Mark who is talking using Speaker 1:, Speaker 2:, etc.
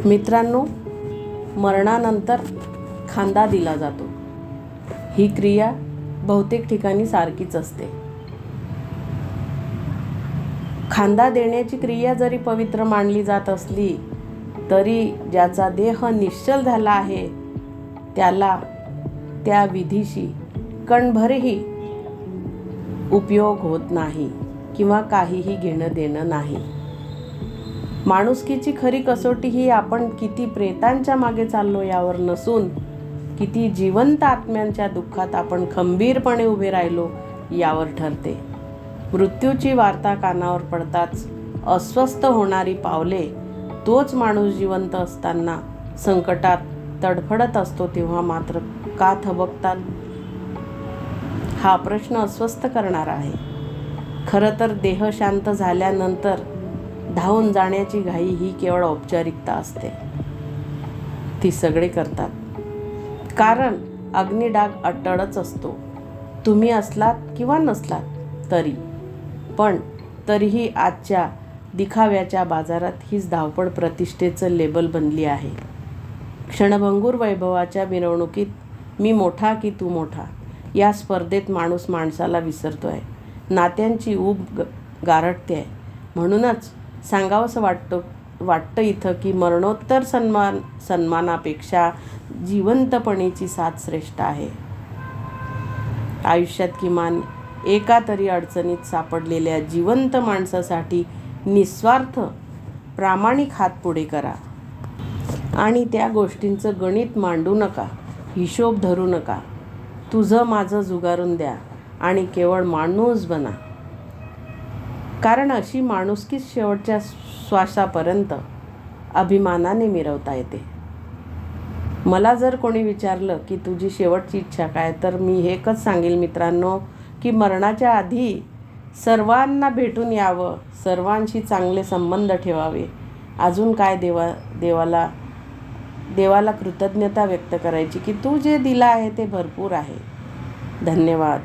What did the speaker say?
Speaker 1: मित्रांनो, मरणानंतर खांदा दिला जातो. ही क्रिया बहुतेक ठिकाणी सारखीच असते. खांदा देण्याची क्रिया जरी पवित्र मानली जात असली तरी ज्याचा देह निश्चल झाला आहे त्याला त्या विधीशी कणभरही उपयोग होत नाही किंवा काहीही घेणं देणं नाही. माणुसकीची खरी कसोटी ही आपण किती प्रेतांच्या मागे चाललो यावर नसून किती जिवंत आत्म्यांच्या दुःखात आपण खंबीरपणे उभे राहिलो यावर ठरते. मृत्यूची वार्ता कानावर पडताच अस्वस्थ होणारी पावले तोच माणूस जिवंत असताना संकटात तडफडत असतो तेव्हा मात्र का थबकतात? हा प्रश्न अस्वस्थ करणारा आहे. खरं तर देह शांत झाल्यानंतर धावून जाण्याची घाई ही केवळ औपचारिकता असते. ती सगळे करतात कारण अग्निडाग अट्टळच असतो. तुम्ही असलात किंवा नसलात तरी. पण तरीही आजच्या दिखाव्याच्या बाजारात हीच धावपळ प्रतिष्ठेचं लेबल बनली आहे. क्षणभंगूर वैभवाच्या मिरवणुकीत मी मोठा की तू मोठा या स्पर्धेत माणूस माणसाला विसरतोय. नात्यांची ऊब गारठते आहे. म्हणूनच सांगावंसं वाटतं इथं की मरणोत्तर सन्मानापेक्षा जिवंतपणीची साथ श्रेष्ठ आहे. आयुष्यात किमान एका तरी अडचणीत सापडलेल्या जिवंत माणसासाठी निस्वार्थ प्रामाणिक हात पुढे करा आणि त्या गोष्टींचं गणित मांडू नका, हिशोब धरू नका. तुझं माझं जुगारून द्या आणि केवळ माणूस बना. कारण अशी माणुसकीच शेवटच्या श्वासापर्यंत अभिमानाने मिरवता येते. मला जर कोणी विचारलं की तुझी शेवटची इच्छा काय, तर मी एकच सांगेल मित्रांनो की मरणाच्या आधी सर्वांना भेटून यावं, सर्वांशी चांगले संबंध ठेवावे. अजून काय देवाला कृतज्ञता व्यक्त करायची की तू जे दिलं आहे ते भरपूर आहे. धन्यवाद.